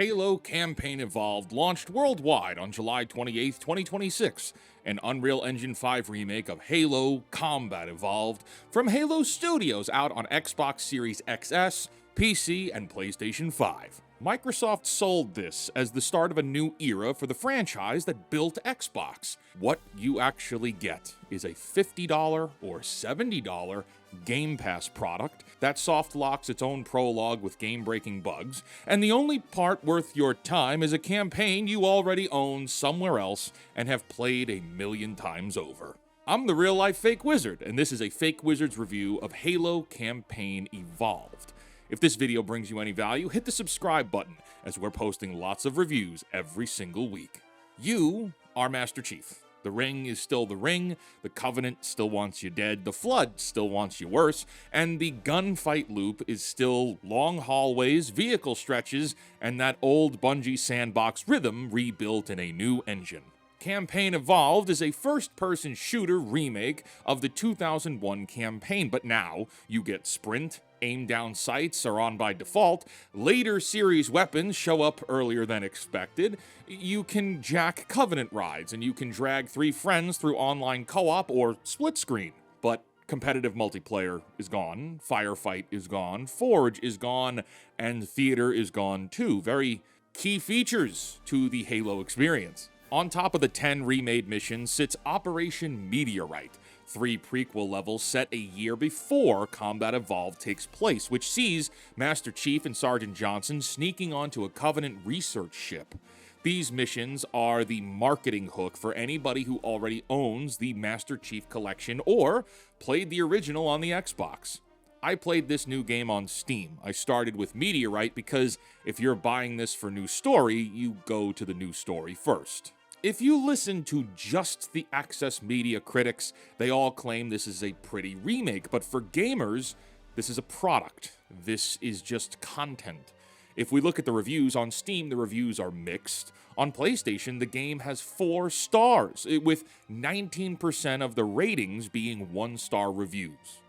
Halo Campaign Evolved launched worldwide on July 28, 2026, an Unreal Engine 5 remake of Halo Combat Evolved from Halo Studios out on Xbox Series XS, PC, and PlayStation 5. Microsoft sold this as the start of a new era for the franchise that built Xbox. What you actually get is a $50 or $70 Game Pass product that softlocks its own prologue with game-breaking bugs, and the only part worth your time is a campaign you already own somewhere else and have played a million times over. I'm the real-life Fake Wizard, and this is a Fake Wizard's review of Halo Campaign Evolved. If this video brings you any value, hit the subscribe button, as we're posting lots of reviews every single week. You are Master Chief. The ring is still the ring, the Covenant still wants you dead, the Flood still wants you worse, and the gunfight loop is still long hallways, vehicle stretches, and that old Bungie sandbox rhythm rebuilt in a new engine. Campaign Evolved is a first-person shooter remake of the 2001 campaign, but now you get sprint, aim-down sights are on by default, later series weapons show up earlier than expected, you can jack Covenant rides, and you can drag 3 friends through online co-op or split screen. But competitive multiplayer is gone, firefight is gone, Forge is gone, and theater is gone too. Very key features to the Halo experience. On top of the 10 remade missions sits Operation Meteorite, 3 prequel levels set a year before Combat Evolved takes place, which sees Master Chief and Sergeant Johnson sneaking onto a Covenant research ship. These missions are the marketing hook for anybody who already owns the Master Chief Collection or played the original on the Xbox. I played this new game on Steam. I started with Meteorite because if you're buying this for new story, you go to the new story first. If you listen to just the Access Media critics, they all claim this is a pretty remake, but for gamers, this is a product. This is just content. If we look at the reviews on Steam, the reviews are mixed. On PlayStation, the game has 4 stars, with 19% of the ratings being 1-star reviews.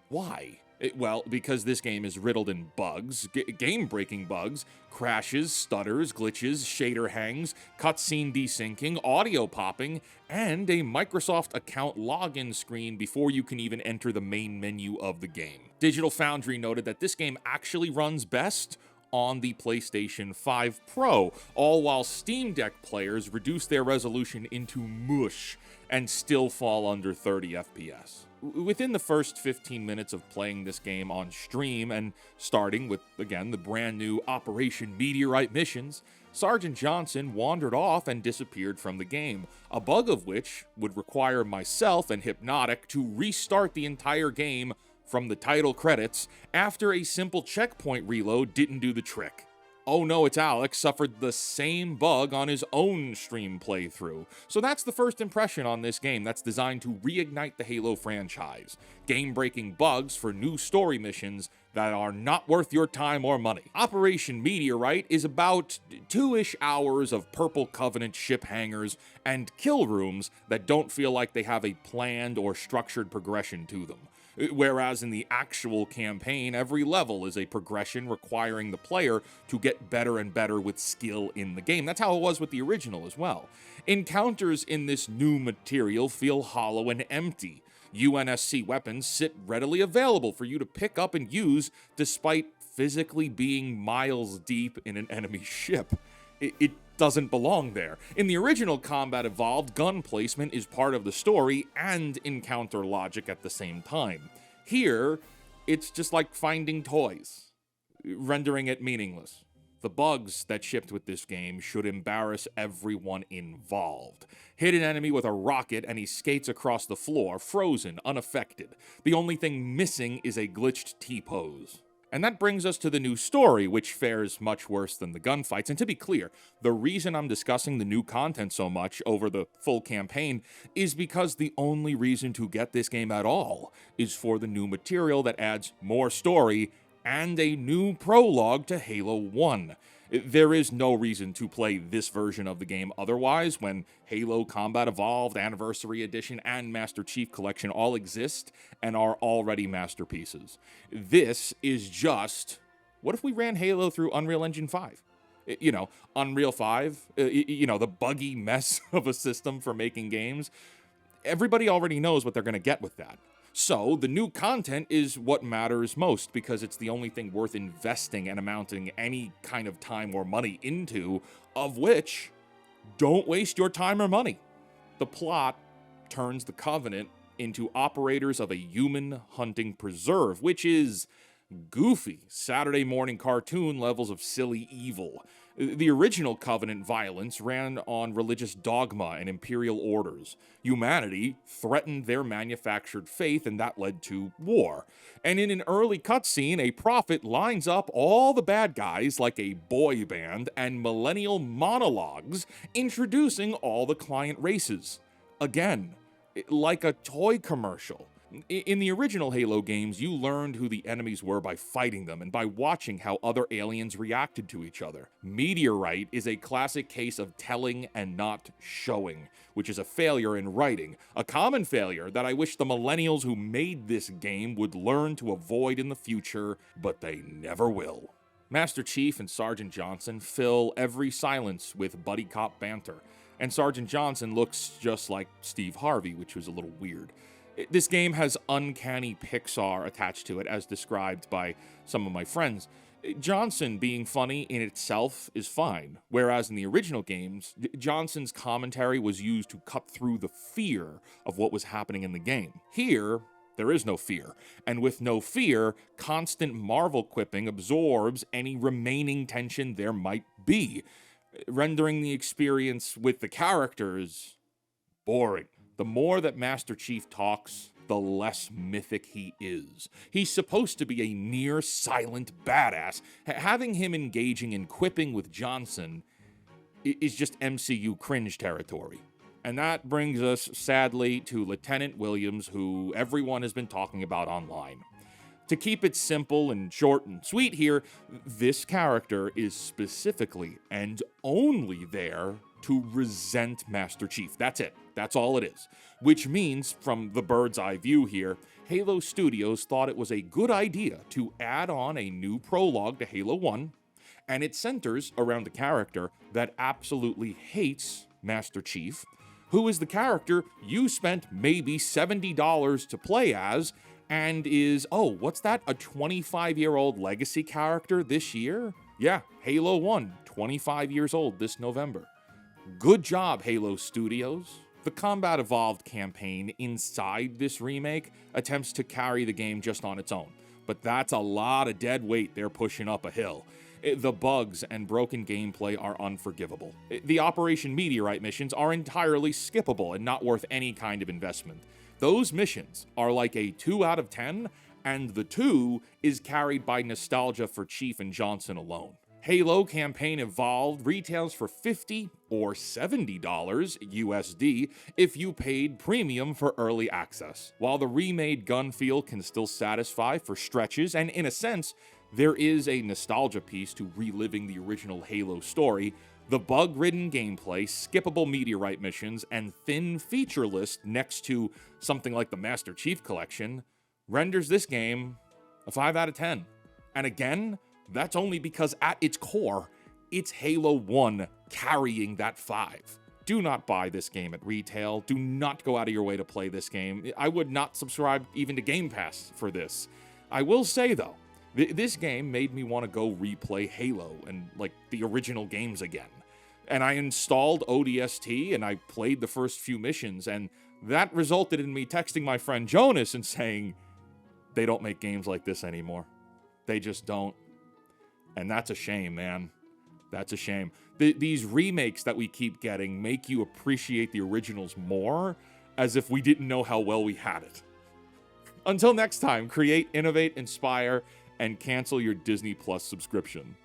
Why? Well, because this game is riddled in bugs, game-breaking bugs, crashes, stutters, glitches, shader hangs, cutscene desyncing, audio popping, and a Microsoft account login screen before you can even enter the main menu of the game. Digital Foundry noted that this game actually runs best on the PlayStation 5 Pro, all while Steam Deck players reduce their resolution into mush and still fall under 30 FPS. Within the first 15 minutes of playing this game on stream and starting with, again, the brand new Operation Meteorite missions, Sergeant Johnson wandered off and disappeared from the game, a bug of which would require myself and Hypnotic to restart the entire game from the title credits after a simple checkpoint reload didn't do the trick. Oh no, it's Alex suffered the same bug on his own stream playthrough. So that's the first impression on this game that's designed to reignite the Halo franchise. Game-breaking bugs for new story missions that are not worth your time or money. Operation Meteorite is about 2-ish hours of purple Covenant ship hangars and kill rooms that don't feel like they have a planned or structured progression to them. Whereas in the actual campaign, every level is a progression requiring the player to get better and better with skill in the game. That's how it was with the original as well. Encounters in this new material feel hollow and empty. UNSC weapons sit readily available for you to pick up and use despite physically being miles deep in an enemy ship. It doesn't belong there. In the original Combat Evolved, gun placement is part of the story and encounter logic at the same time. Here, it's just like finding toys, rendering it meaningless. The bugs that shipped with this game should embarrass everyone involved. Hit an enemy with a rocket and he skates across the floor, frozen, unaffected. The only thing missing is a glitched T-pose. And that brings us to the new story, which fares much worse than the gunfights. And to be clear, the reason I'm discussing the new content so much over the full campaign is because the only reason to get this game at all is for the new material that adds more story and a new prologue to Halo 1. There is no reason to play this version of the game otherwise when Halo Combat Evolved, Anniversary Edition, and Master Chief Collection all exist and are already masterpieces. This is just, what if we ran Halo through Unreal Engine 5? You know, Unreal 5, you know, the buggy mess of a system for making games. Everybody already knows what they're going to get with that. So the new content is what matters most because it's the only thing worth investing and amounting any kind of time or money into, of which don't waste your time or money. The plot turns the Covenant into operators of a human hunting preserve, which is goofy Saturday morning cartoon levels of silly evil. The original Covenant violence ran on religious dogma and imperial orders. Humanity threatened their manufactured faith, and that led to war. And in an early cutscene, a prophet lines up all the bad guys like a boy band and millennial monologues introducing all the client races. Again, like a toy commercial. In the original Halo games, you learned who the enemies were by fighting them and by watching how other aliens reacted to each other. Meteorite is a classic case of telling and not showing, which is a failure in writing, a common failure that I wish the millennials who made this game would learn to avoid in the future, but they never will. Master Chief and Sergeant Johnson fill every silence with buddy cop banter, and Sergeant Johnson looks just like Steve Harvey, which was a little weird. This game has uncanny Pixar attached to it, as described by some of my friends. Johnson being funny in itself is fine, whereas in the original games, Johnson's commentary was used to cut through the fear of what was happening in the game. Here, there is no fear, and with no fear, constant Marvel quipping absorbs any remaining tension there might be, rendering the experience with the characters boring. The more that Master Chief talks, the less mythic he is. He's supposed to be a near silent badass. Having him engaging in quipping with Johnson is just MCU cringe territory. And that brings us, sadly, to Lieutenant Williams, who everyone has been talking about online. To keep it simple and short and sweet here, this character is specifically and only there to resent Master Chief. That's it. That's all it is. Which means, from the bird's eye view here, Halo Studios thought it was a good idea to add on a new prologue to Halo 1, and it centers around a character that absolutely hates Master Chief, who is the character you spent maybe $70 to play as, and is, oh, what's that, a 25-year-old legacy character this year? Yeah, Halo 1, 25 years old this November. Good job, Halo Studios. The Combat Evolved campaign inside this remake attempts to carry the game just on its own, but that's a lot of dead weight they're pushing up a hill. The bugs and broken gameplay are unforgivable. The Operation Meteorite missions are entirely skippable and not worth any kind of investment. Those missions are like a 2 out of 10, and the 2 is carried by nostalgia for Chief and Johnson alone. Halo Campaign Evolved retails for $50 or $70 USD if you paid premium for early access. While the remade gun feel can still satisfy for stretches, and in a sense, there is a nostalgia piece to reliving the original Halo story, the bug-ridden gameplay, skippable Meteorite missions, and thin feature list next to something like the Master Chief Collection renders this game a 5 out of 10. And again, that's only because at its core, it's Halo 1 carrying that 5. Do not buy this game at retail. Do not go out of your way to play this game. I would not subscribe even to Game Pass for this. I will say, though, this game made me want to go replay Halo and, like, the original games again. And I installed ODST and I played the first few missions, and that resulted in me texting my friend Jonas and saying, they don't make games like this anymore. They just don't. And that's a shame, man. That's a shame. These remakes that we keep getting make you appreciate the originals more, as if we didn't know how well we had it. Until next time, create, innovate, inspire, and cancel your Disney Plus subscription.